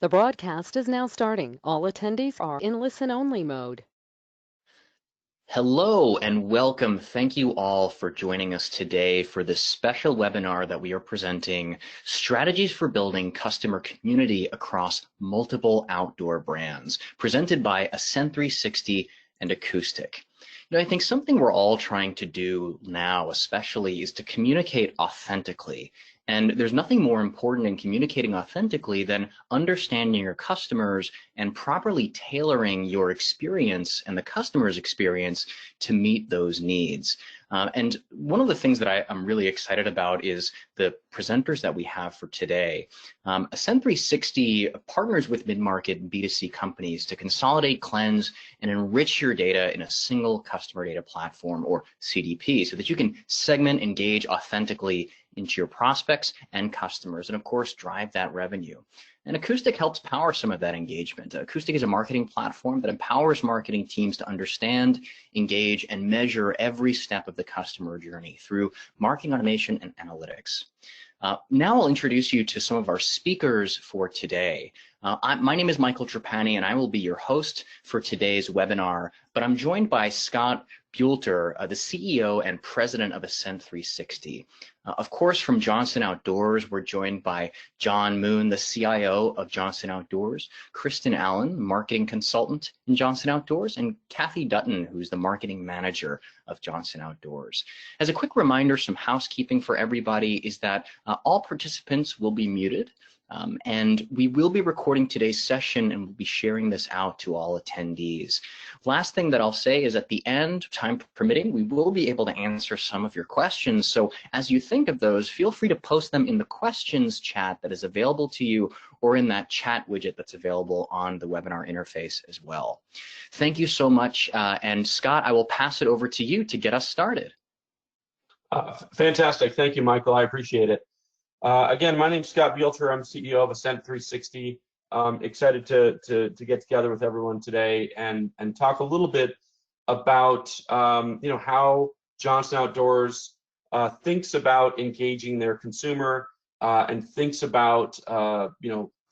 The broadcast is now starting. All attendees are in listen-only mode. Hello and welcome. Thank you all for joining us today for this special webinar that we are presenting, Strategies for Building Customer Community Across Multiple Outdoor Brands, presented by Ascent 360 and Acoustic. I think something we're all trying to do now, especially, is to communicate authentically. And there's nothing more important in communicating authentically than understanding your customers and properly tailoring your experience and the customer's experience to meet those needs. And one of the things that I'm really excited about is the presenters that we have for today. Ascent 360 partners with mid-market B2C companies to consolidate, cleanse, and enrich your data in a single customer data platform, or CDP, so that you can segment, engage authentically into your prospects and customers, and of course, drive that revenue. And Acoustic helps power some of that engagement. Acoustic is a marketing platform that empowers marketing teams to understand, engage, and measure every step of the customer journey through marketing automation and analytics. Now I'll introduce you to some of our speakers for today. My name is Michael Trapani, and I will be your host for today's webinar, but I'm joined by Scott Buelter, the CEO and President of Ascent 360. Of course, from Johnson Outdoors, we're joined by John Moon, the CIO of Johnson Outdoors, Kristen Allen, marketing consultant in Johnson Outdoors, and Kathy Dutton, who's the marketing manager of Johnson Outdoors. As a quick reminder, some housekeeping for everybody is that all participants will be muted. And we will be recording today's session and we'll be sharing this out to all attendees. Last thing that I'll say is at the end, time permitting, we will be able to answer some of your questions. So as you think of those, feel free to post them in the questions chat that is available to you or in that chat widget that's available on the webinar interface as well. Thank you so much. And Scott, I will pass it over to you to get us started. Fantastic. Thank you, Michael. I appreciate it. Again, my name's Scott Buelter. I'm CEO of Ascent 360. Excited to get together with everyone today and talk a little bit about how Johnson Outdoors thinks about engaging their consumer and thinks about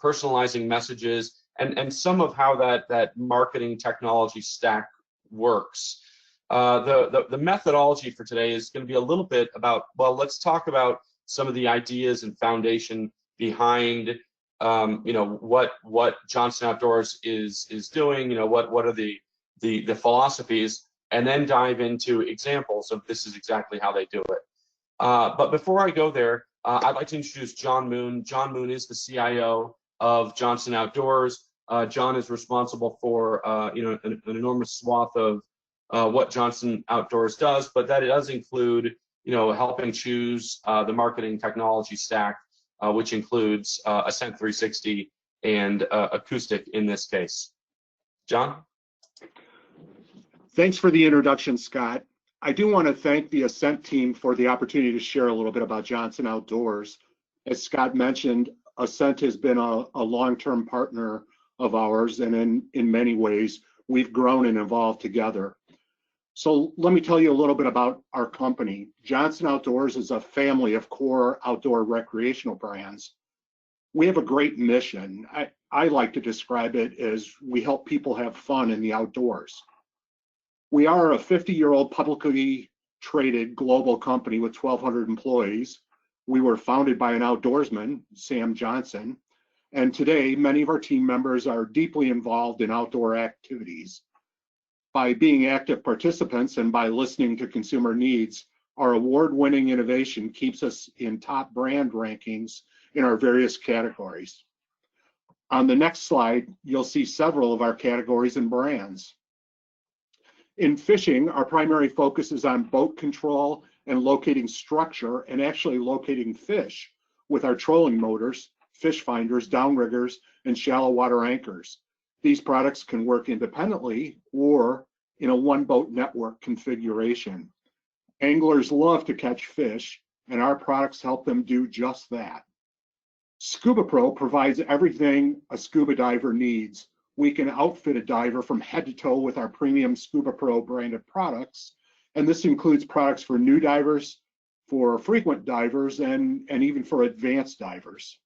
personalizing messages and some of how that marketing technology stack works. The methodology for today is going to be a little bit about, well, let's talk about some of the ideas and foundation behind what Johnson Outdoors is doing, what are the philosophies, and then dive into examples of this is exactly how they do it. But before I go there, I'd like to introduce John Moon. John Moon is the CIO of Johnson Outdoors. John is responsible for an enormous swath of what Johnson Outdoors does, but that it does include helping choose the marketing technology stack, which includes Ascent 360 and Acoustic in this case. John? Thanks for the introduction, Scott. I do want to thank the Ascent team for the opportunity to share a little bit about Johnson Outdoors. As Scott mentioned, Ascent has been a long-term partner of ours, and in many ways, we've grown and evolved together. So let me tell you a little bit about our company. Johnson Outdoors is a family of core outdoor recreational brands. We have a great mission. I like to describe it as we help people have fun in the outdoors. We are a 50-year-old publicly traded global company with 1,200 employees. We were founded by an outdoorsman, Sam Johnson, and today many of our team members are deeply involved in outdoor activities. By being active participants and by listening to consumer needs, our award-winning innovation keeps us in top brand rankings in our various categories. On the next slide, you'll see several of our categories and brands. In fishing, our primary focus is on boat control and locating structure and actually locating fish with our trolling motors, fish finders, downriggers, and shallow water anchors. These products can work independently or in a one-boat network configuration. Anglers love to catch fish, and our products help them do just that. Scuba Pro provides everything a scuba diver needs. We can outfit a diver from head to toe with our premium Scuba Pro branded products, and this includes products for new divers, for frequent divers, and even for advanced divers.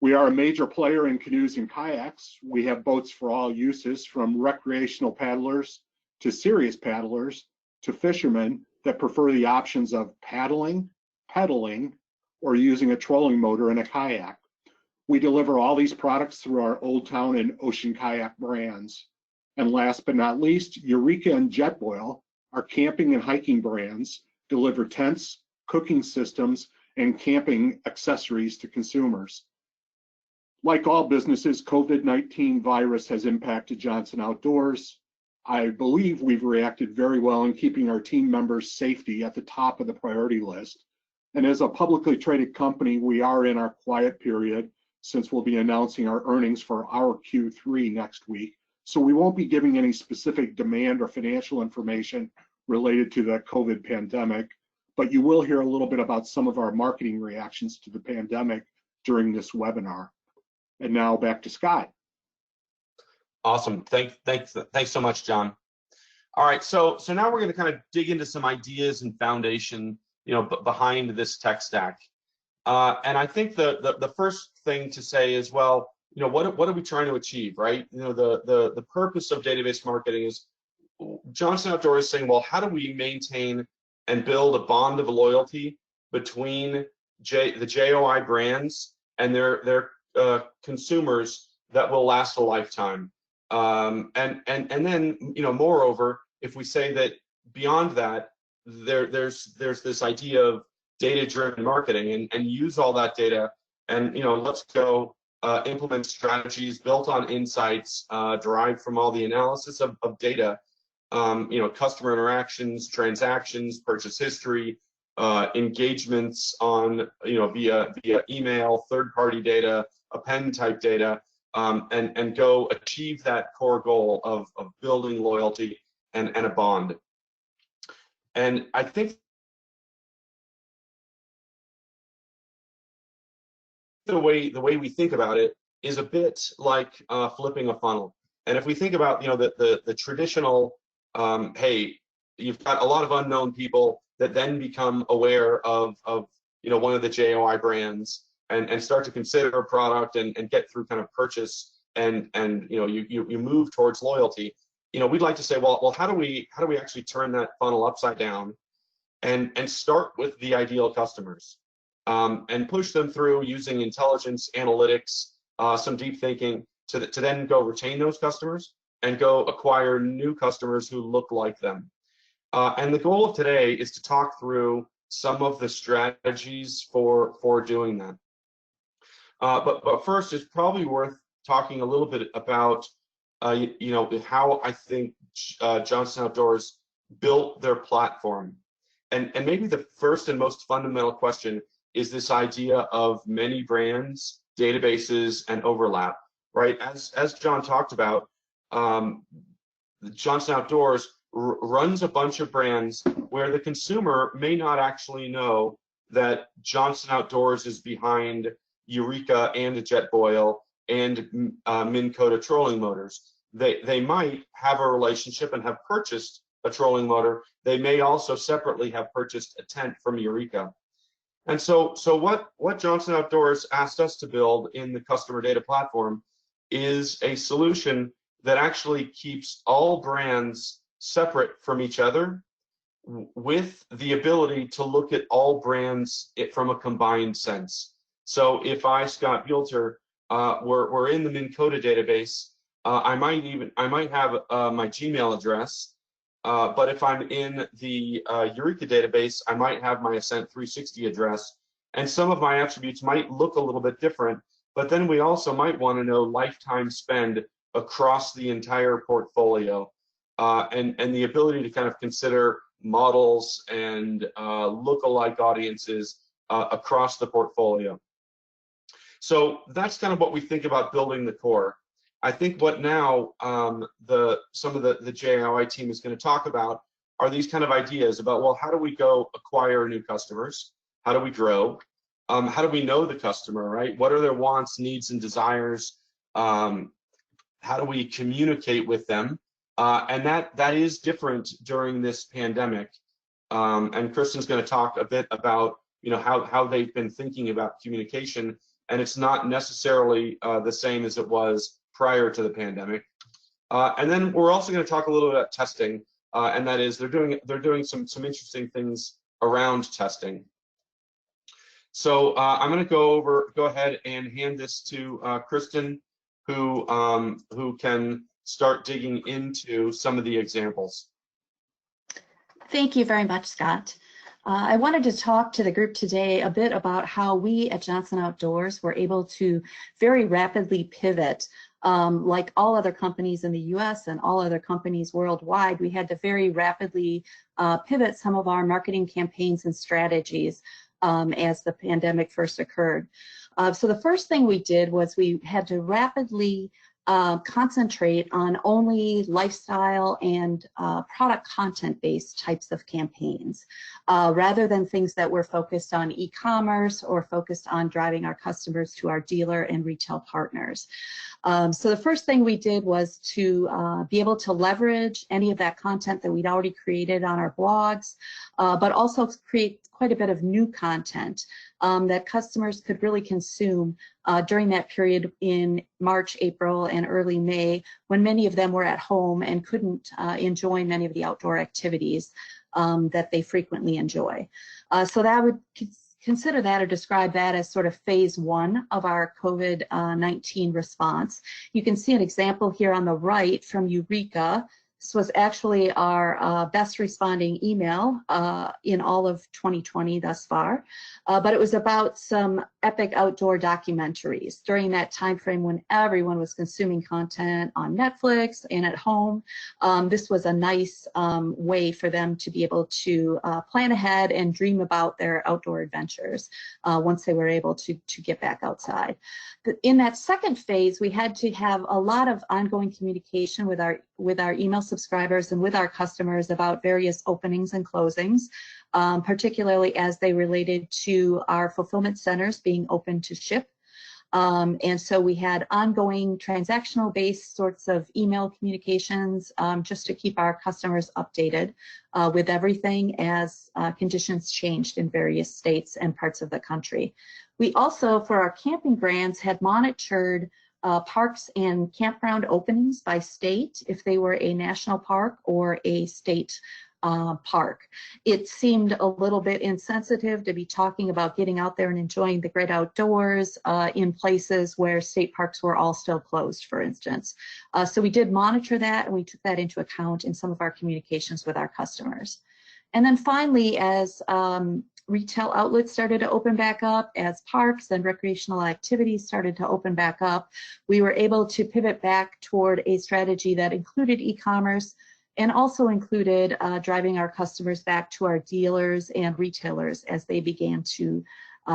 We are a major player in canoes and kayaks. We have boats for all uses, from recreational paddlers to serious paddlers to fishermen that prefer the options of paddling, pedaling, or using a trolling motor in a kayak. We deliver all these products through our Old Town and Ocean Kayak brands. And last but not least, Eureka and Jetboil, our camping and hiking brands, deliver tents, cooking systems, and camping accessories to consumers. Like all businesses, COVID-19 virus has impacted Johnson Outdoors. I believe we've reacted very well in keeping our team members' safety at the top of the priority list. And as a publicly traded company, we are in our quiet period since we'll be announcing our earnings for our Q3 next week. So we won't be giving any specific demand or financial information related to the COVID pandemic, but you will hear a little bit about some of our marketing reactions to the pandemic during this webinar. And now back to Scott. Awesome. Thanks so much, John. All right, so now we're going to kind of dig into some ideas and foundation, behind this tech stack. And I think the first thing to say is, well, what are we trying to achieve, right? The purpose of database marketing is Johnson Outdoors is saying, well, how do we maintain and build a bond of loyalty between the JOI brands and their consumers that will last a lifetime? And then, moreover, if we say that beyond that, there's this idea of data-driven marketing and use all that data and, let's go implement strategies built on insights derived from all the analysis of data, customer interactions, transactions, purchase history, engagements on, via email, third-party data, append type data, and go achieve that core goal of building loyalty and a bond. And I think the way we think about it is a bit like flipping a funnel. And if we think about the traditional, hey, you've got a lot of unknown people that then become aware of one of the JOI brands and start to consider a product and get through kind of purchase and you move towards loyalty. We'd like to say, well, how do we actually turn that funnel upside down and start with the ideal customers and push them through using intelligence, analytics, some deep thinking to then go retain those customers and go acquire new customers who look like them. And the goal of today is to talk through some of the strategies for doing that. But first, it's probably worth talking a little bit about how I think Johnson Outdoors built their platform. And maybe the first and most fundamental question is this idea of many brands, databases, and overlap, right? As John talked about, Johnson Outdoors runs a bunch of brands where the consumer may not actually know that Johnson Outdoors is behind Eureka and a Jetboil and Minn Kota trolling motors. They might have a relationship and have purchased a trolling motor. They may also separately have purchased a tent from Eureka. And so what Johnson Outdoors asked us to build in the customer data platform is a solution that actually keeps all brands separate from each other with the ability to look at all brands from a combined sense. So if I, Scott Buelter, were in the Minn Kota database, I might have my Gmail address, but if I'm in the Eureka database, I might have my Ascent 360 address, and some of my attributes might look a little bit different, but then we also might want to know lifetime spend across the entire portfolio, and the ability to kind of consider models and look-alike audiences across the portfolio. So that's kind of what we think about building the core. I think what now some of the JOI team is going to talk about are these kind of ideas about, well, how do we go acquire new customers? How do we grow? How do we know the customer, right? What are their wants, needs, and desires? How do we communicate with them? And that is different during this pandemic. And Kristen's going to talk a bit about how they've been thinking about communication and it's not necessarily the same as it was prior to the pandemic. And then we're also going to talk a little bit about testing, and that is they're doing some interesting things around testing. So I'm going to go ahead and hand this to Kristen, who can start digging into some of the examples. Thank you very much, Scott. I wanted to talk to the group today a bit about how we at Johnson Outdoors were able to very rapidly pivot. Like all other companies in the US and all other companies worldwide, we had to very rapidly pivot some of our marketing campaigns and strategies as the pandemic first occurred. So the first thing we did was we had to rapidly concentrate on only lifestyle and product content-based types of campaigns, rather than things that were focused on e-commerce or focused on driving our customers to our dealer and retail partners. So the first thing we did was to be able to leverage any of that content that we'd already created on our blogs, but also create quite a bit of new content that customers could really consume during that period in March, April, and early May, when many of them were at home and couldn't enjoy many of the outdoor activities that they frequently enjoy. So that would consider that or describe that as sort of phase one of our COVID-19 response. You can see an example here on the right from Eureka. This was actually our best responding email in all of 2020 thus far, but it was about some epic outdoor documentaries during that time frame when everyone was consuming content on Netflix and at home. This was a nice way for them to be able to plan ahead and dream about their outdoor adventures once they were able to get back outside. But in that second phase, we had to have a lot of ongoing communication with our email subscribers and with our customers about various openings and closings, particularly as they related to our fulfillment centers being open to ship. And so we had ongoing transactional based sorts of email communications just to keep our customers updated with everything as conditions changed in various states and parts of the country. We also, for our camping brands, had monitored parks and campground openings by state, if they were a national park or a state park. It seemed a little bit insensitive to be talking about getting out there and enjoying the great outdoors in places where state parks were all still closed, for instance. So we did monitor that, and we took that into account in some of our communications with our customers. And then finally, as retail outlets started to open back up, as parks and recreational activities started to open back up, we were able to pivot back toward a strategy that included e-commerce and also included driving our customers back to our dealers and retailers as they began to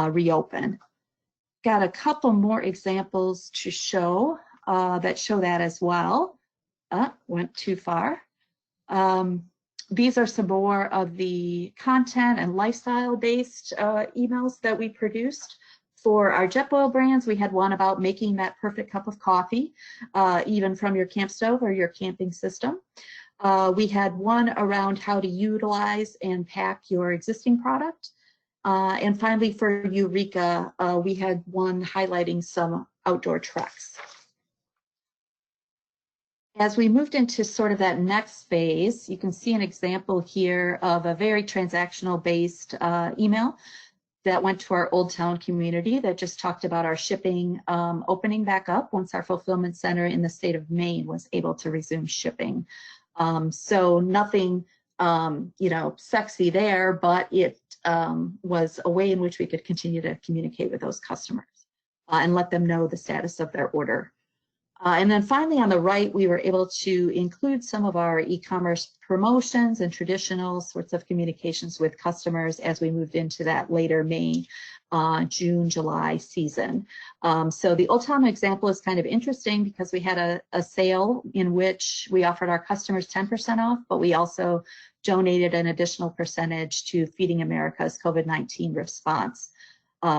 reopen. Got a couple more examples to show that show that as well. Went too far. These are some more of the content and lifestyle-based emails that we produced. For our Jetboil brands, we had one about making that perfect cup of coffee, even from your camp stove or your camping system. We had one around how to utilize and pack your existing product. And finally, for Eureka, we had one highlighting some outdoor treks. As we moved into sort of that next phase, you can see an example here of a very transactional based email that went to our Old Town community that just talked about our shipping opening back up once our fulfillment center in the state of Maine was able to resume shipping. So nothing, sexy there, but it was a way in which we could continue to communicate with those customers and let them know the status of their order. And then finally on the right, we were able to include some of our e-commerce promotions and traditional sorts of communications with customers as we moved into that later May, June, July season. So the Old Town example is kind of interesting because we had a sale in which we offered our customers 10% off, but we also donated an additional percentage to Feeding America's COVID-19 response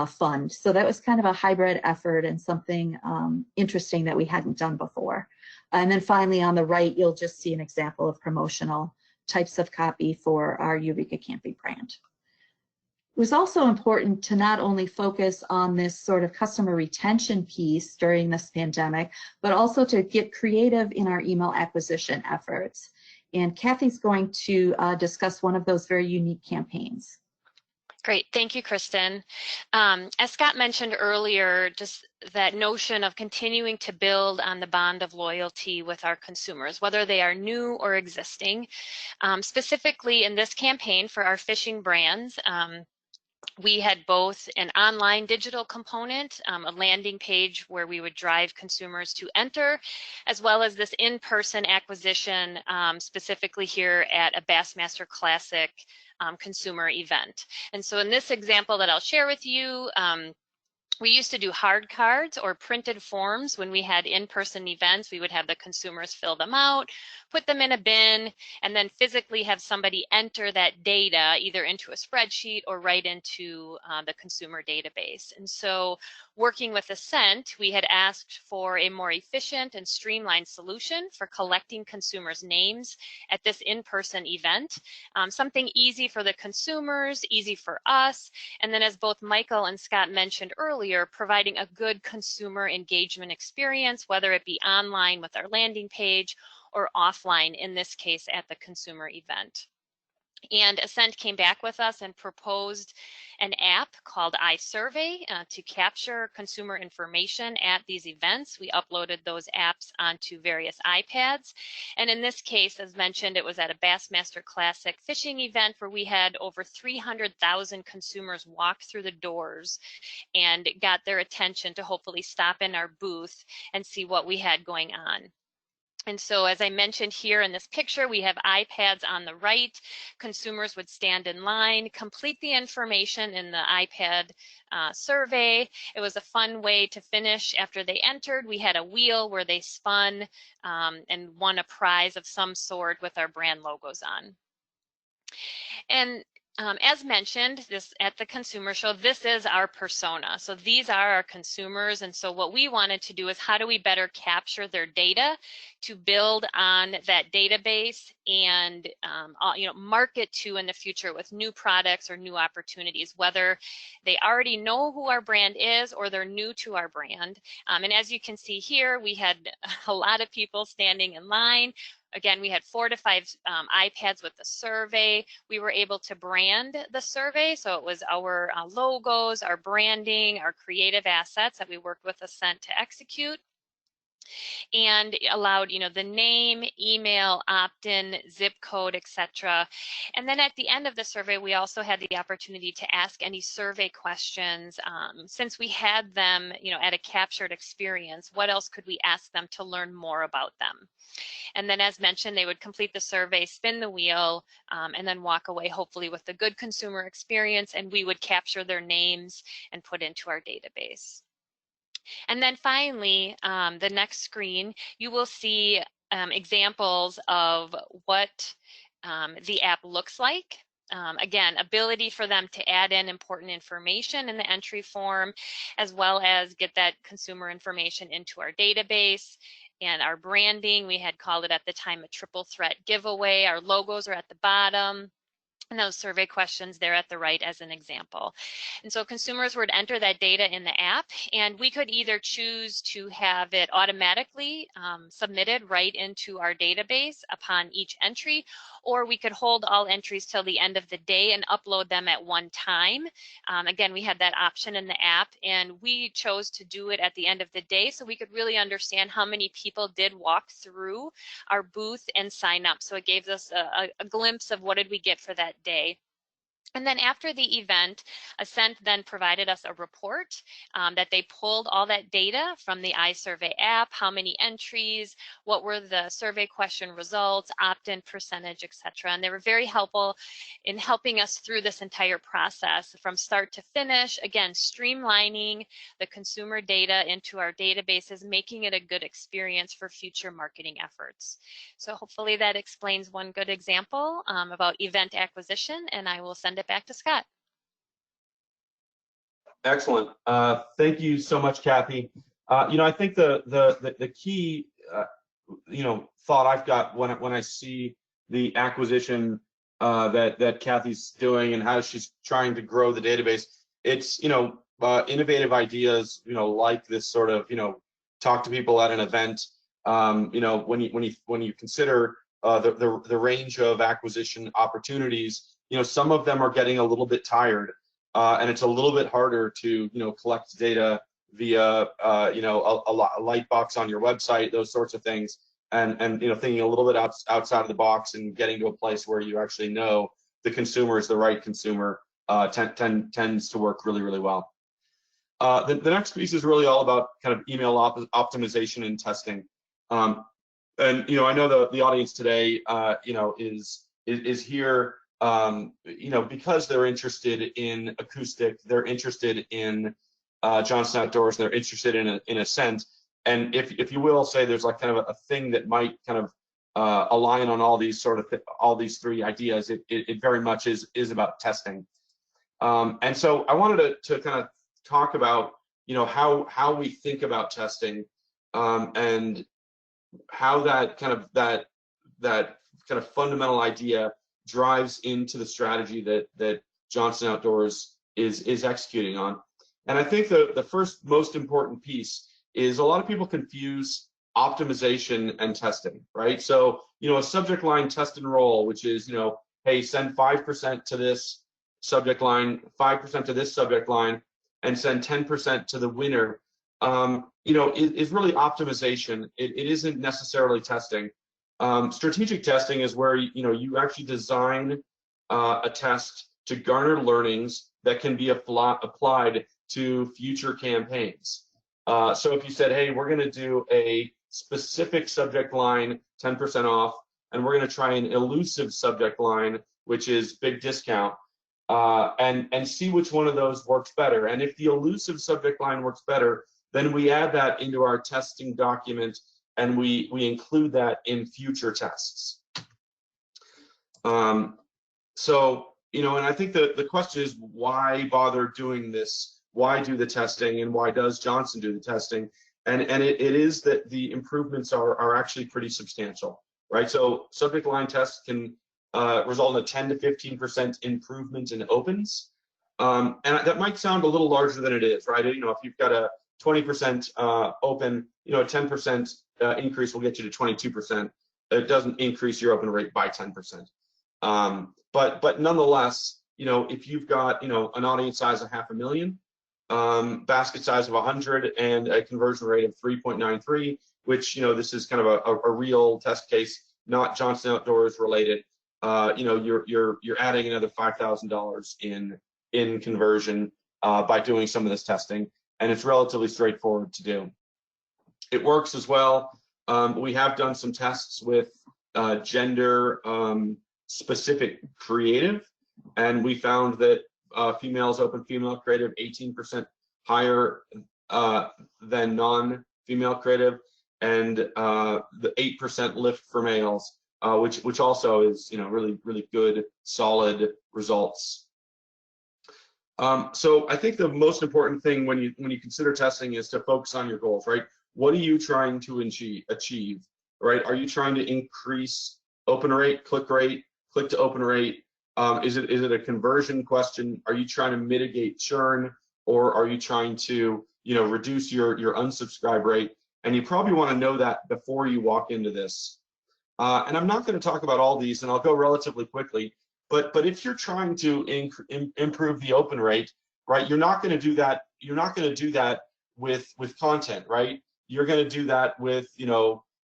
fund. So that was kind of a hybrid effort and something interesting that we hadn't done before. And then finally on the right, you'll just see an example of promotional types of copy for our Eureka Camping brand. It was also important to not only focus on this sort of customer retention piece during this pandemic, but also to get creative in our email acquisition efforts. And Kathy's going to discuss one of those very unique campaigns. Great, thank you, Kristen. As Scott mentioned earlier, just that notion of continuing to build on the bond of loyalty with our consumers, whether they are new or existing. Specifically in this campaign for our fishing brands, we had both an online digital component, a landing page where we would drive consumers to enter, as well as this in-person acquisition, specifically here at a Bassmaster Classic consumer event. And so in this example that I'll share with you, we used to do hard cards or printed forms when we had in-person events. We would have the consumers fill them out, put them in a bin, and then physically have somebody enter that data either into a spreadsheet or right into the consumer database. And so working with Ascent, we had asked for a more efficient and streamlined solution for collecting consumers' names at this in-person event. Something easy for the consumers, easy for us, and then as both Michael and Scott mentioned earlier, providing a good consumer engagement experience, whether it be online with our landing page or offline, in this case at the consumer event. And Ascent came back with us and proposed an app called iSurvey to capture consumer information at these events. We uploaded those apps onto various iPads. And in this case, as mentioned, it was at a Bassmaster Classic fishing event where we had over 300,000 consumers walk through the doors and got their attention to hopefully stop in our booth and see what we had going on. And so as I mentioned here in this picture, we have iPads on the right. Consumers would stand in line, complete the information in the iPad survey. It was a fun way to finish after they entered. We had a wheel where they spun and won a prize of some sort with our brand logos on. And as mentioned, this at the consumer show, this is our persona. So these are our consumers. And so what we wanted to do is how do we better capture their data to build on that database and market to in the future with new products or new opportunities, whether they already know who our brand is or they're new to our brand. And as you can see here, we had a lot of people standing in line. Again, we had 4 to 5 iPads with the survey. We were able to brand the survey. So it was our logos, our branding, our creative assets that we worked with Ascent to execute. And allowed, the name, email, opt-in, zip code, etc. And then at the end of the survey, we also had the opportunity to ask any survey questions. Since we had them, at a captured experience, what else could we ask them to learn more about them? And then as mentioned, they would complete the survey, spin the wheel, and then walk away hopefully with a good consumer experience, and we would capture their names and put into our database. And then finally, the next screen, you will see examples of what the app looks like. Again, ability for them to add in important information in the entry form, as well as get that consumer information into our database. And our branding, we had called it at the time a triple threat giveaway. Our logos are at the bottom. And those survey questions there at the right as an example. And so consumers would enter that data in the app, and we could either choose to have it automatically submitted right into our database upon each entry, or we could hold all entries till the end of the day and upload them at one time. Again, we had that option in the app, and we chose to do it at the end of the day so we could really understand how many people did walk through our booth and sign up. So it gave us a glimpse of what did we get for that day. And then after the event, Ascent then provided us a report that they pulled all that data from the iSurvey app, how many entries, what were the survey question results, opt-in percentage, etc. And they were very helpful in helping us through this entire process from start to finish, again, streamlining the consumer data into our databases, making it a good experience for future marketing efforts. So hopefully that explains one good example about event acquisition, and I will send it back to Scott. Excellent. Thank you so much, Kathy. I think the key thought I've got when I see the acquisition that Kathy's doing and how she's trying to grow the database. It's, innovative ideas, like this sort of, talk to people at an event. When you consider the range of acquisition opportunities, some of them are getting a little bit tired, and it's a little bit harder to, collect data via, a light box on your website, those sorts of things, and thinking a little bit outside of the box and getting to a place where you actually know the consumer is the right consumer tends to work really, really well. The next piece is really all about kind of email optimization and testing. And I know the audience today, is here, because they're interested in acoustic, they're interested in Johnson Outdoors, they're interested in Ascent. And if you will say there's like kind of a thing that might kind of align on all these all these three ideas, it very much is about testing. And so I wanted to kind of talk about how we think about testing, and how that kind of fundamental idea drives into the strategy that Johnson Outdoors is executing on. And I think the first most important piece is a lot of people confuse optimization and testing, right? So a subject line test and roll, which is hey, send 5% to this subject line, 5% to this subject line, and send 10% to the winner, is really optimization. It isn't necessarily testing. Strategic testing is where you actually design a test to garner learnings that can be applied to future campaigns. So if you said, hey, we're going to do a specific subject line 10% off, and we're going to try an elusive subject line, which is big discount, and see which one of those works better. And if the elusive subject line works better, then we add that into our testing document, and we include that in future tests. And I think the question is, why bother doing this? Why do the testing, and why does Johnson do the testing? And it is that the improvements are actually pretty substantial, right? So subject line tests can result in a 10 to 15% improvement in opens. And that might sound a little larger than it is, right? If you've got a 20% open, a 10% increase will get you to 22%. It doesn't increase your open rate by 10%. But nonetheless, if you've got, an audience size of 500,000, basket size of 100, and a conversion rate of 3.93, which, this is kind of a real test case, not Johnson Outdoors related. You're adding another $5,000 in conversion by doing some of this testing, and it's relatively straightforward to do. It works as well. We have done some tests with gender specific creative, and we found that females open female creative 18% higher than non-female creative, and the 8% lift for males, which also is really, really good, solid results. So I think the most important thing when you consider testing is to focus on your goals, right? What are you trying to achieve, right? Are you trying to increase open rate, click to open rate? Is it a conversion question? Are you trying to mitigate churn, or are you trying to reduce your unsubscribe rate? And you probably want to know that before you walk into this. And I'm not going to talk about all these, and I'll go relatively quickly. But if you're trying to improve the open rate, right, you're not going to do that. You're not going to do that with content, right? You're going to do that with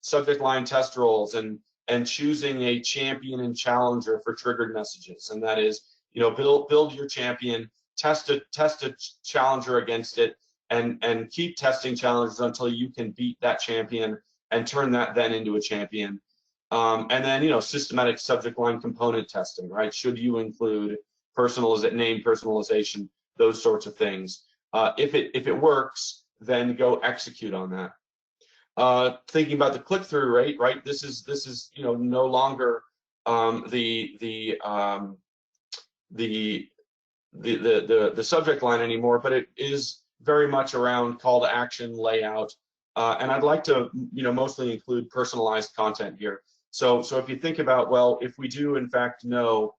subject line test rolls and choosing a champion and challenger for triggered messages. And that is, build your champion, test a challenger against it, and keep testing challenges until you can beat that champion and turn that then into a champion. And then, systematic subject line component testing, right? Should you include name personalization, those sorts of things? If it works, then go execute on that. Thinking about the click-through rate, right? This is no longer the subject line anymore, but it is very much around call to action, layout, and I'd like to mostly include personalized content here. So if you think about, well, if we do in fact know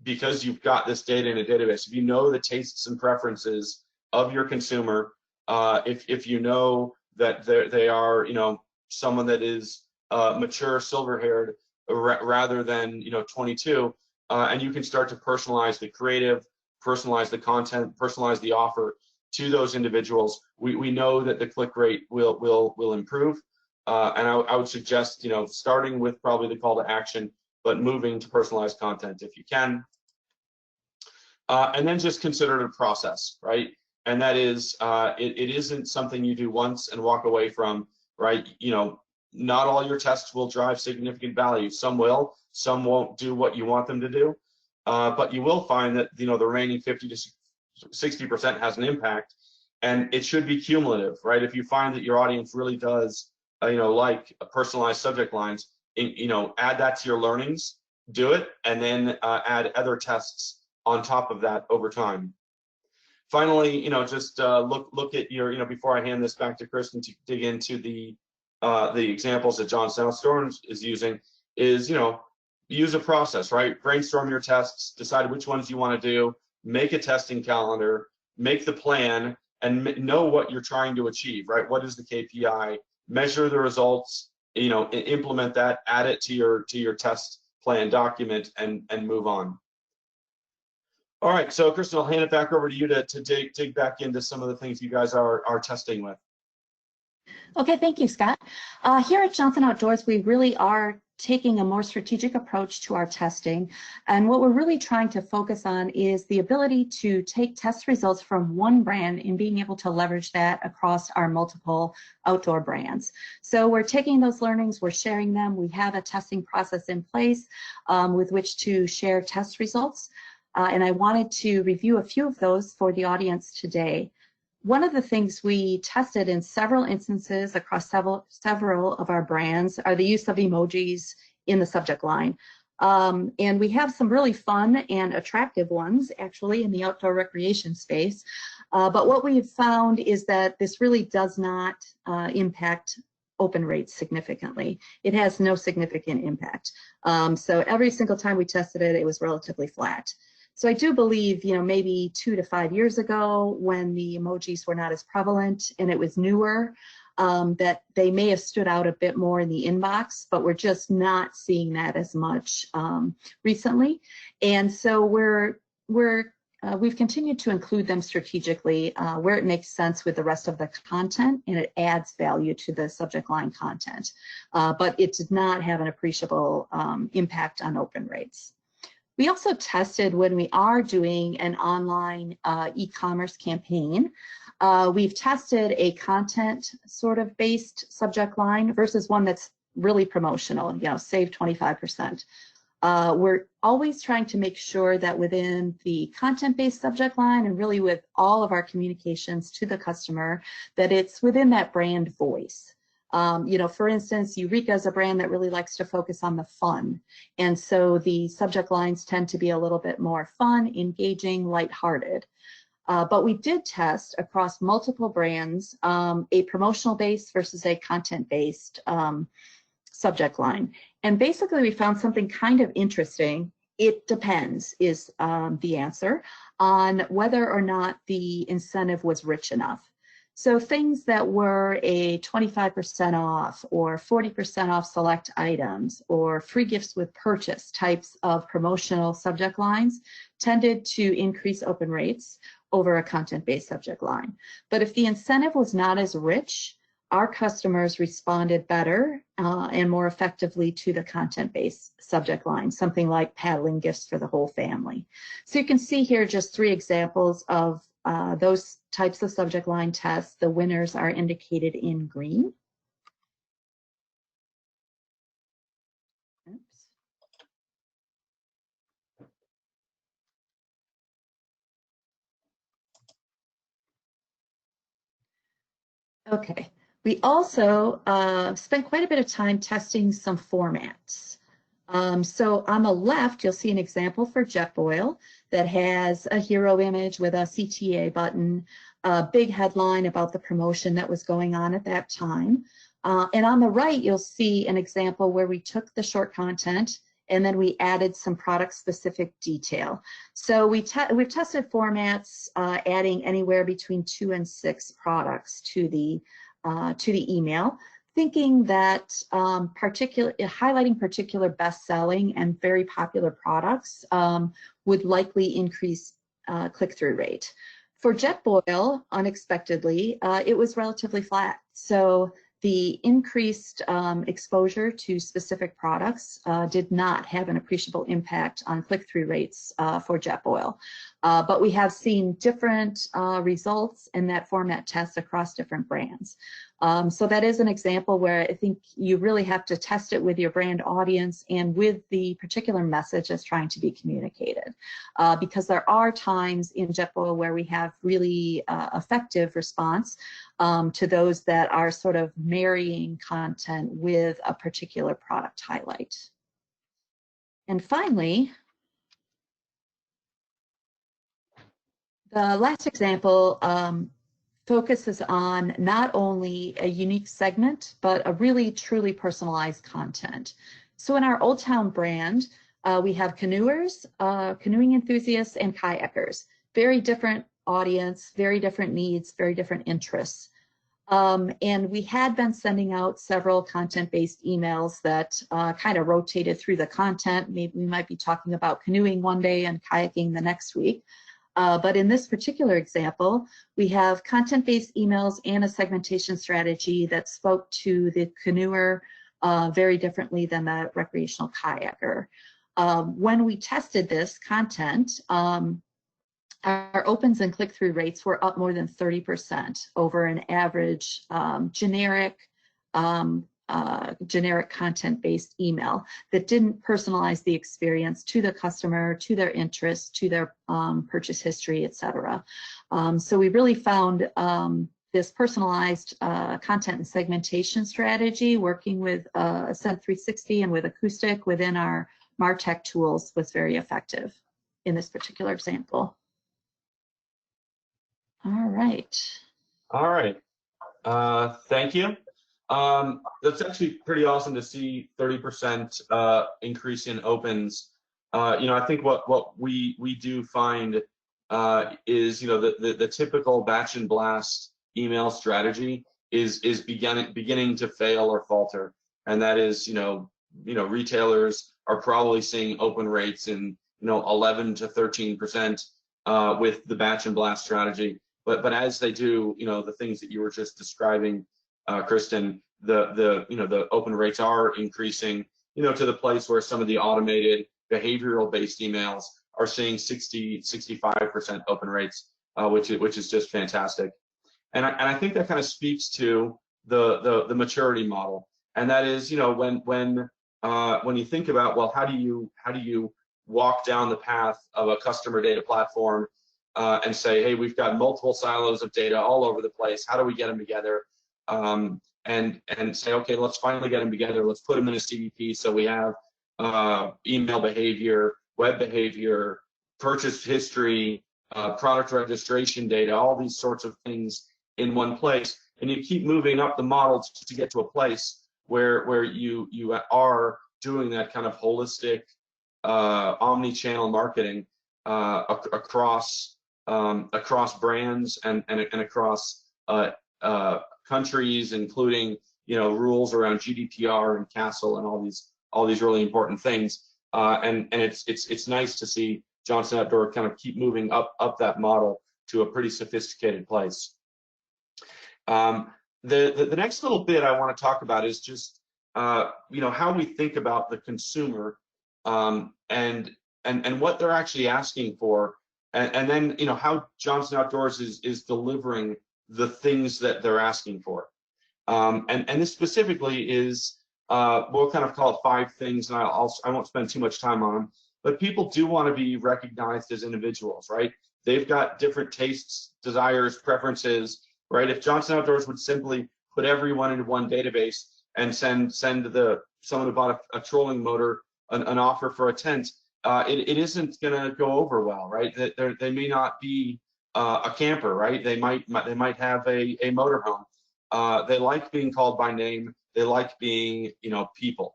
because you've got this data in a database, if you know the tastes and preferences of your consumer, if you know that they are, someone that is mature, silver-haired, rather than 22, and you can start to personalize the creative, personalize the content, personalize the offer to those individuals. We know that the click rate will improve, and I would suggest starting with probably the call to action, but moving to personalized content if you can. And then just consider it a process, right? And that is, it isn't something you do once and walk away from, right? Not all your tests will drive significant value. Some will, some won't do what you want them to do. But you will find that, the remaining 50 to 60% has an impact, and it should be cumulative, right? If you find that your audience really does, like personalized subject lines, add that to your learnings, do it, and then add other tests on top of that over time. Finally, just look at your, before I hand this back to Kristen to dig into the examples that John Southstorm is using, is, use a process, right? Brainstorm your tests, decide which ones you want to do, make a testing calendar, make the plan, and know what you're trying to achieve, right? What is the KPI? Measure the results, implement that, add it to your test plan document, and move on. All right, so Kristen, I'll hand it back over to you to dig back into some of the things you guys are testing with. Okay, thank you, Scott. Here at Johnson Outdoors, we really are taking a more strategic approach to our testing. And what we're really trying to focus on is the ability to take test results from one brand and being able to leverage that across our multiple outdoor brands. So we're taking those learnings, we're sharing them. We have a testing process in place with which to share test results. And I wanted to review a few of those for the audience today. One of the things we tested in several instances across several of our brands are the use of emojis in the subject line. And we have some really fun and attractive ones actually in the outdoor recreation space. But what we've found is that this really does not impact open rates significantly. It has no significant impact. So every single time we tested it, it was relatively flat. So I do believe, maybe 2 to 5 years ago, when the emojis were not as prevalent and it was newer, that they may have stood out a bit more in the inbox, but we're just not seeing that as much recently. And so we've continued to include them strategically where it makes sense with the rest of the content and it adds value to the subject line content. But it did not have an appreciable impact on open rates. We also tested when we are doing an online e-commerce campaign. We've tested a content sort of based subject line versus one that's really promotional, save 25%. We're always trying to make sure that within the content-based subject line and really with all of our communications to the customer, that it's within that brand voice. For instance, Eureka is a brand that really likes to focus on the fun. And so the subject lines tend to be a little bit more fun, engaging, lighthearted. But we did test across multiple brands a promotional based versus a content based subject line. And basically we found something kind of interesting. It depends is the answer on whether or not the incentive was rich enough. So things that were a 25% off or 40% off select items or free gifts with purchase types of promotional subject lines tended to increase open rates over a content-based subject line. But if the incentive was not as rich, our customers responded better and more effectively to the content-based subject line, something like paddling gifts for the whole family. So you can see here just 3 examples of those types of subject line tests. The winners are indicated in green. Oops. Okay, we also spent quite a bit of time testing some formats. So on the left, you'll see an example for Jetboil that has a hero image with a CTA button, a big headline about the promotion that was going on at that time. And on the right, you'll see an example where we took the short content and then we added some product-specific detail. So we've tested formats adding anywhere between 2 and 6 products to the email, thinking that highlighting particular best-selling and very popular products would likely increase click-through rate. For Jetboil, unexpectedly, it was relatively flat. So the increased exposure to specific products did not have an appreciable impact on click-through rates for Jetboil. But we have seen different results in that format test across different brands. So that is an example where I think you really have to test it with your brand audience and with the particular message that's trying to be communicated. Because there are times in Jetboil where we have really effective response to those that are sort of marrying content with a particular product highlight. And finally, the last example focuses on not only a unique segment, but a really truly personalized content. So in our Old Town brand, we have canoers, canoeing enthusiasts, and kayakers. Very different audience, very different needs, very different interests. And we had been sending out several content-based emails that kind of rotated through the content. Maybe we might be talking about canoeing one day and kayaking the next week. But in this particular example, we have content-based emails and a segmentation strategy that spoke to the canoeer very differently than the recreational kayaker. When we tested this content, our opens and click-through rates were up more than 30% over an average generic content-based email that didn't personalize the experience to the customer, to their interests, to their purchase history, etc. So we really found this personalized content and segmentation strategy working with Ascent 360 and with Acoustic within our MarTech tools was very effective in this particular example. All right. All right. Thank you. That's actually pretty awesome to see 30% increase in opens. I think what we do find is the typical batch and blast email strategy is beginning to fail or falter, and that is retailers are probably seeing open rates in 11 to 13% with the batch and blast strategy. But as they do, the things that you were just describing, Kristen, the open rates are increasing, to the place where some of the automated behavioral-based emails are seeing 65% open rates, which is just fantastic. And I think that kind of speaks to the maturity model, and that is, when you think about, well, how do you walk down the path of a customer data platform and say, hey, we've got multiple silos of data all over the place. How do we get them together? And say, okay, let's finally get them together. Let's put them in a CDP so we have email behavior, web behavior, purchase history, product registration data, all these sorts of things in one place. And you keep moving up the model to get to a place where you are doing that kind of holistic omni-channel marketing across brands and across countries, including rules around GDPR and CASL and all these really important things. And it's nice to see Johnson Outdoor kind of keep moving up that model to a pretty sophisticated place. The next little bit I want to talk about is just how we think about the consumer and what they're actually asking for, and then how Johnson Outdoors is delivering the things that they're asking for. And this specifically is we'll kind of call it 5 things, and I won't spend too much time on them. But people do want to be recognized as individuals, right? They've got different tastes, desires, preferences, right? If Johnson Outdoors would simply put everyone into one database and send someone who bought a trolling motor an offer for a tent, it isn't going to go over well, right? They may not be a camper, right? They might have a motorhome. They like being called by name. They like being, people.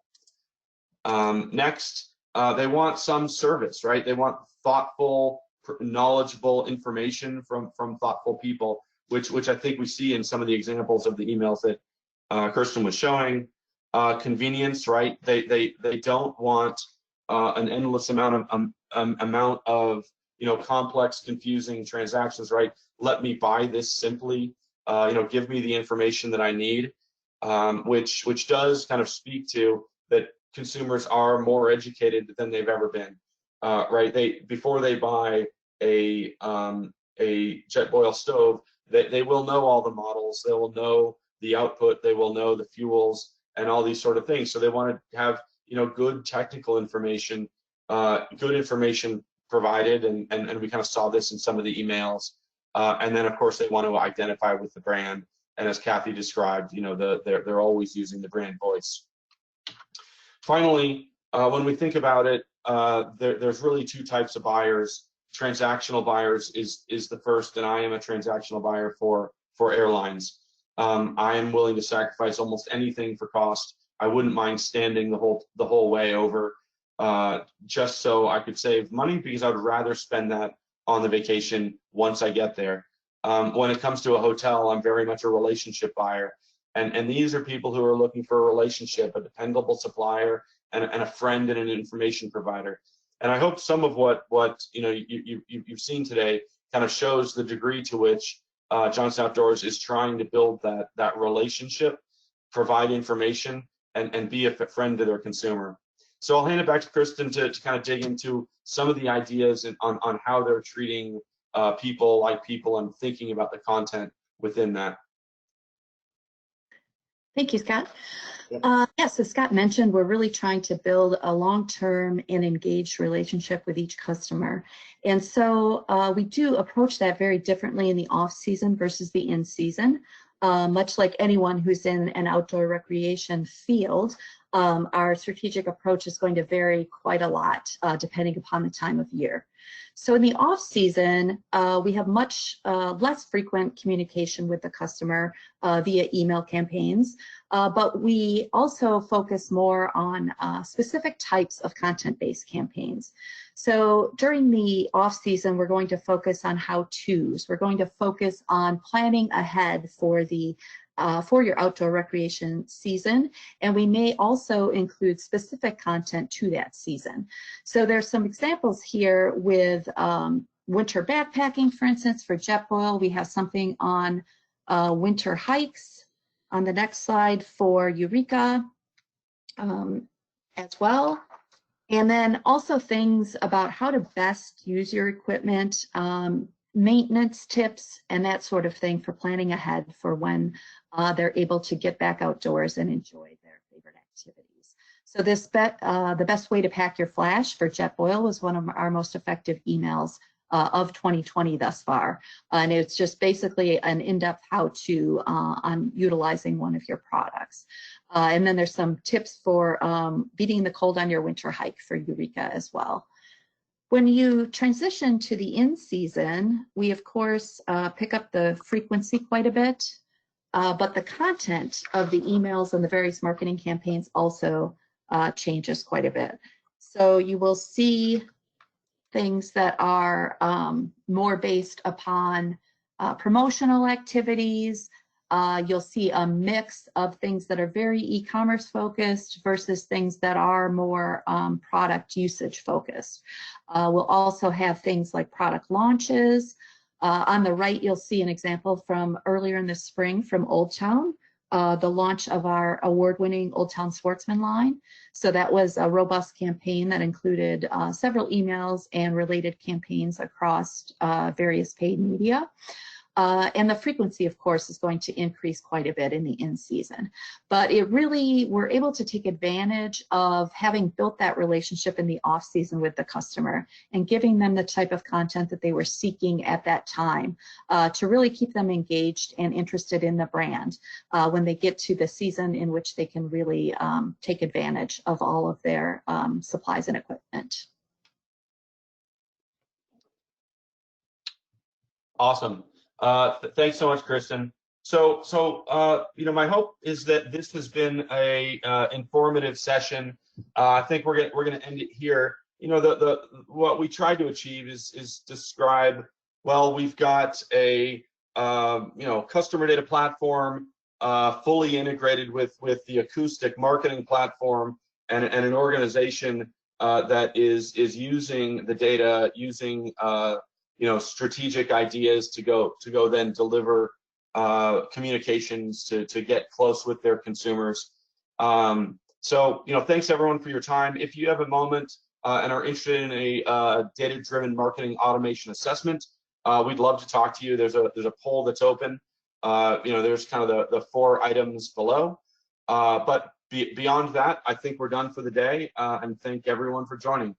Next, They want some service, right? They want thoughtful, knowledgeable information from thoughtful people, which I think we see in some of the examples of the emails that Kirsten was showing. Convenience, right? They don't want an endless amount of complex, confusing transactions, right? Let me buy this simply. Give me the information that I need, which does kind of speak to that consumers are more educated than they've ever been, right? Before they buy a Jetboil stove, they will know all the models, they will know the output, they will know the fuels and all these sort of things. So they want to have good technical information, good information provided, and we kind of saw this in some of the emails. And then of course they want to identify with the brand. And as Kathy described, they're always using the brand voice. Finally, when we think about it, there's really two types of buyers. Transactional buyers is the first, and I am a transactional buyer for airlines. I am willing to sacrifice almost anything for cost. I wouldn't mind standing the whole way over, just so I could save money, because I would rather spend that on the vacation once I get there. When it comes to a hotel, I'm very much a relationship buyer. And these are people who are looking for a relationship, a dependable supplier, and a friend and an information provider. And I hope some of what you've seen today kind of shows the degree to which Johnson Outdoors is trying to build that relationship, provide information, and be a friend to their consumer. So I'll hand it back to Kristen to kind of dig into some of the ideas on how they're treating people like people and thinking about the content within that. Thank you, Scott. Yes, as Scott mentioned, we're really trying to build a long-term and engaged relationship with each customer. And so we do approach that very differently in the off-season versus the in-season. Much like anyone who's in an outdoor recreation field, our strategic approach is going to vary quite a lot depending upon the time of year. So in the off season, we have much less frequent communication with the customer via email campaigns, but we also focus more on specific types of content-based campaigns. So during the off season, we're going to focus on how-tos. We're going to focus on planning ahead for your outdoor recreation season, and we may also include specific content to that season. So there's some examples here with winter backpacking, for instance, for Jetboil. We have something on winter hikes on the next slide for Eureka as well. And then also things about how to best use your equipment, maintenance tips, and that sort of thing for planning ahead for when they're able to get back outdoors and enjoy their favorite activities. So the best way to pack your flash for Jetboil was one of our most effective emails of 2020 thus far. And it's just basically an in-depth how-to on utilizing one of your products. And then there's some tips for beating the cold on your winter hike for Eureka as well. When you transition to the in-season, we of course pick up the frequency quite a bit, but the content of the emails and the various marketing campaigns also changes quite a bit. So you will see things that are more based upon promotional activities. You'll see a mix of things that are very e-commerce focused versus things that are more product usage focused. We'll also have things like product launches. On the right, you'll see an example from earlier in the spring from Old Town, the launch of our award-winning Old Town Sportsman line. So that was a robust campaign that included several emails and related campaigns across various paid media. And the frequency, of course, is going to increase quite a bit in the in-season. But we're able to take advantage of having built that relationship in the off-season with the customer and giving them the type of content that they were seeking at that time to really keep them engaged and interested in the brand when they get to the season in which they can really take advantage of all of their supplies and equipment. Awesome. Thanks so much, Kristen. My hope is that this has been a informative session. I think we're gonna end it here. What we tried to achieve is describe. Well, we've got a customer data platform fully integrated with the acoustic marketing platform, and an organization that is using the data, using strategic ideas to go then deliver communications to get close with their consumers. Thanks everyone for your time. If you have a moment and are interested in a data-driven marketing automation assessment, we'd love to talk to you. There's a poll that's open. There's kind of the 4 items below. But beyond that, I think we're done for the day. And thank everyone for joining.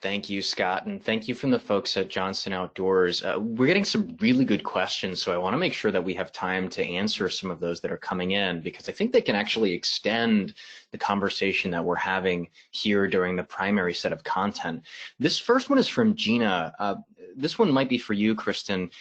Thank you, Scott, and thank you from the folks at Johnson Outdoors. We're getting some really good questions, so I want to make sure that we have time to answer some of those that are coming in, because I think they can actually extend the conversation that we're having here during the primary set of content. This first one is from Gina. This one might be for you, Kristen.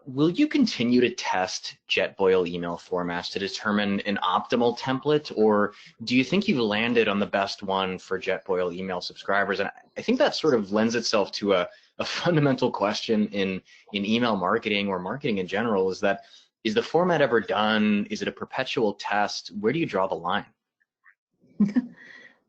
Will you continue to test Jetboil email formats to determine an optimal template, or do you think you've landed on the best one for Jetboil email subscribers? And I think that sort of lends itself to a fundamental question in email marketing or marketing in general, is the format ever done? Is it a perpetual test? Where do you draw the line?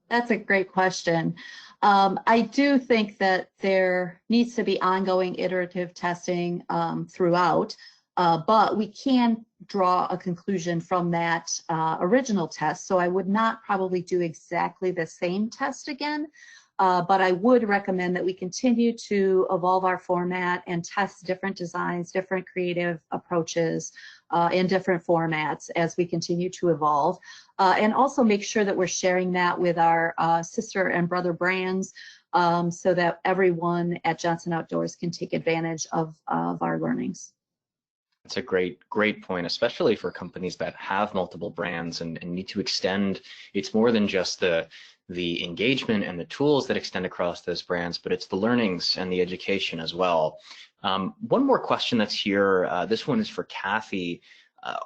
That's a great question. I do think that there needs to be ongoing iterative testing throughout, but we can draw a conclusion from that original test. So I would not probably do exactly the same test again, but I would recommend that we continue to evolve our format and test different designs, different creative approaches in different formats as we continue to evolve. And also make sure that we're sharing that with our sister and brother brands so that everyone at Johnson Outdoors can take advantage of our learnings. That's a great point, especially for companies that have multiple brands and need to extend. It's more than just the engagement and the tools that extend across those brands, but it's the learnings and the education as well. One more question that's here. This one is for Kathy.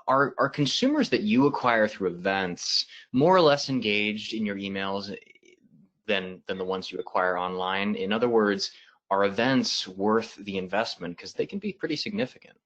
Are consumers that you acquire through events more or less engaged in your emails than the ones you acquire online? In other words, are events worth the investment? Because they can be pretty significant.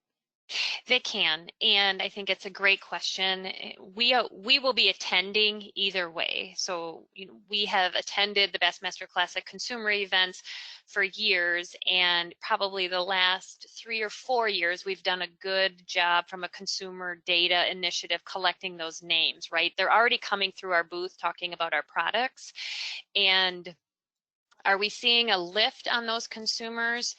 They can, and I think it's a great question. We will be attending either way. So we have attended the Bassmaster Classic consumer events for years, and probably the last 3 or 4 years we've done a good job from a consumer data initiative collecting those names, right? They're already coming through our booth talking about our products. And are we seeing a lift on those consumers?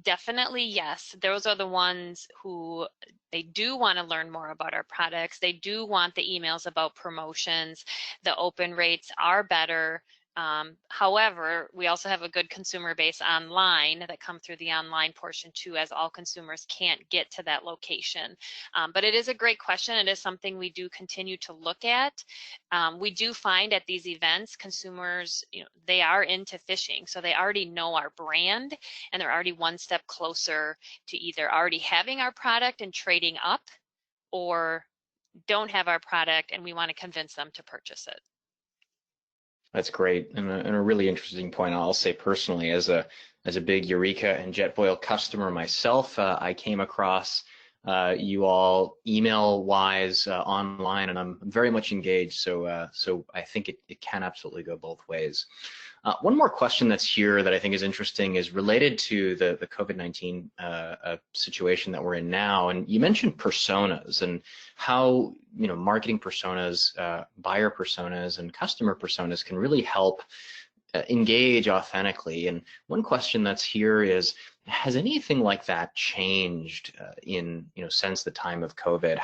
Definitely, yes. Those are the ones who they do want to learn more about our products. They do want the emails about promotions. The open rates are better. However, we also have a good consumer base online that come through the online portion too, as all consumers can't get to that location. But it is a great question. It is something we do continue to look at. We do find at these events, consumers, they are into fishing, so they already know our brand, and they're already one step closer to either already having our product and trading up, or don't have our product and we want to convince them to purchase it. That's great, and a really interesting point. I'll say personally, as a big Eureka and Jetboil customer myself, I came across you all email-wise online, and I'm very much engaged. So I think it can absolutely go both ways. One more question that's here that I think is interesting is related to the COVID-19 situation that we're in now. And you mentioned personas and how marketing personas, buyer personas, and customer personas can really help engage authentically. And one question that's here is, has anything like that changed since the time of COVID?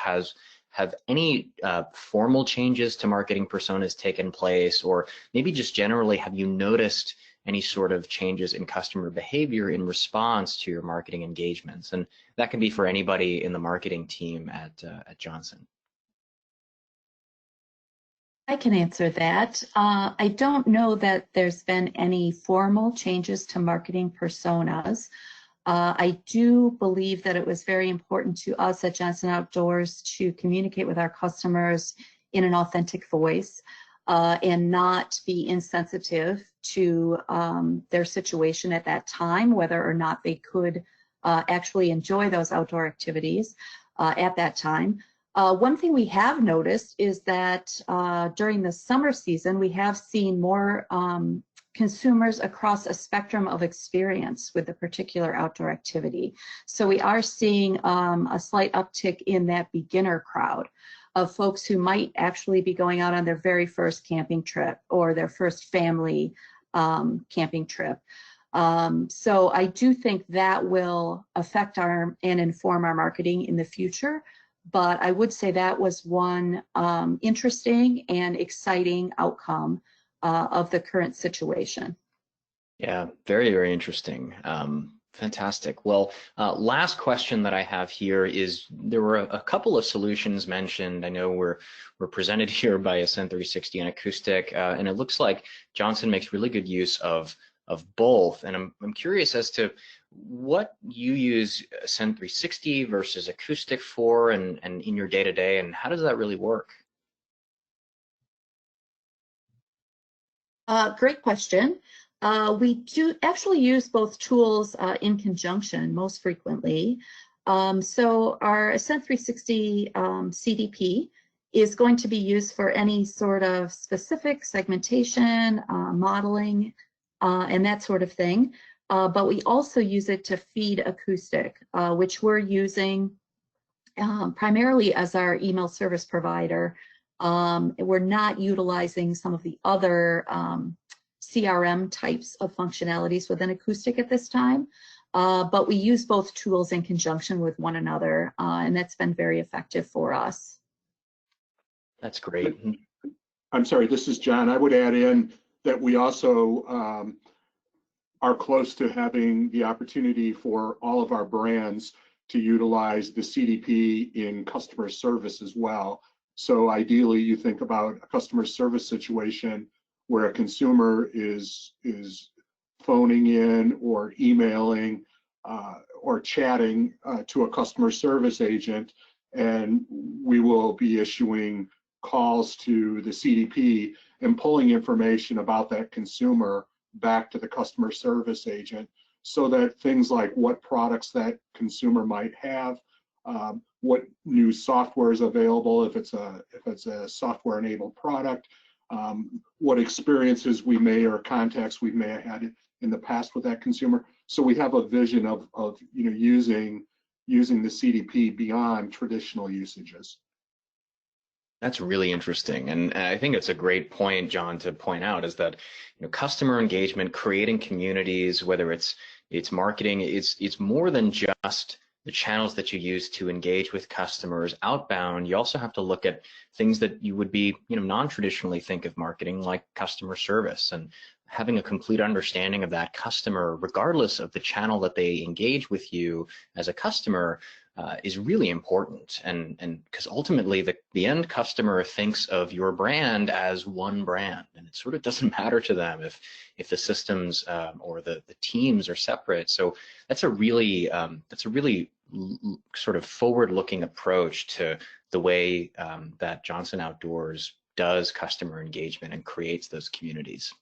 Have any formal changes to marketing personas taken place, or maybe just generally, have you noticed any sort of changes in customer behavior in response to your marketing engagements? And that can be for anybody in the marketing team at Johnson. I can answer that. I don't know that there's been any formal changes to marketing personas. I do believe that it was very important to us at Johnson Outdoors to communicate with our customers in an authentic voice and not be insensitive to their situation at that time, whether or not they could actually enjoy those outdoor activities at that time. One thing we have noticed is that during the summer season, we have seen more consumers across a spectrum of experience with a particular outdoor activity. So we are seeing a slight uptick in that beginner crowd of folks who might actually be going out on their very first camping trip or their first family camping trip. So I do think that will affect and inform our marketing in the future. But I would say that was one interesting and exciting outcome of the current situation. Yeah, very, very interesting. Fantastic. Well, last question that I have here is there were a couple of solutions mentioned. I know we're presented here by Ascent 360 and Acoustic, and it looks like Johnson makes really good use of both. And I'm curious as to what you use Ascent 360 versus Acoustic for, and in your day-to-day, and how does that really work? Great question. We do actually use both tools in conjunction most frequently. So our Ascent 360 CDP is going to be used for any sort of specific segmentation, modeling, and that sort of thing. But we also use it to feed Acoustic, which we're using primarily as our email service provider. We're not utilizing some of the other CRM types of functionalities within Acoustic at this time, but we use both tools in conjunction with one another, and that's been very effective for us. That's great. I'm sorry, this is John. I would add in that we also are close to having the opportunity for all of our brands to utilize the CDP in customer service as well. So ideally, you think about a customer service situation where a consumer is phoning in or emailing or chatting to a customer service agent, and we will be issuing calls to the CDP and pulling information about that consumer back to the customer service agent, so that things like what products that consumer might have, what new software is available if it's a software-enabled product, what experiences we may or contacts we may have had in the past with that consumer. So we have a vision of using the CDP beyond traditional usages. That's really interesting, and I think it's a great point, John, to point out is that customer engagement, creating communities, whether it's marketing, it's more than just the channels that you use to engage with customers outbound. You also have to look at things that you would be non-traditionally think of marketing, like customer service, and having a complete understanding of that customer, regardless of the channel that they engage with you as a customer, is really important. And because ultimately the end customer thinks of your brand as one brand, and it sort of doesn't matter to them if the systems or the teams are separate. So that's a really sort of forward-looking approach to the way that Johnson Outdoors does customer engagement and creates those communities.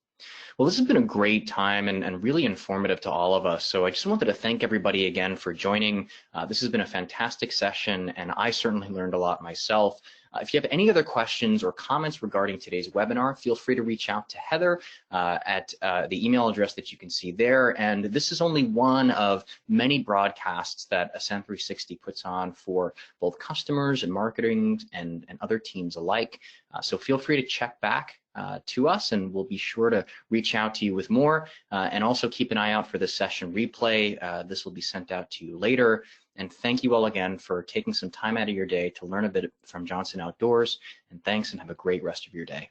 Well, this has been a great time and really informative to all of us. So I just wanted to thank everybody again for joining. This has been a fantastic session, and I certainly learned a lot myself. If you have any other questions or comments regarding today's webinar, feel free to reach out to Heather at the email address that you can see there. And this is only one of many broadcasts that Ascent 360 puts on for both customers and marketing and other teams alike. So feel free to check back to us, and we'll be sure to reach out to you with more. And also keep an eye out for the session replay. This will be sent out to you later. And thank you all again for taking some time out of your day to learn a bit from Johnson Outdoors. And thanks, and have a great rest of your day.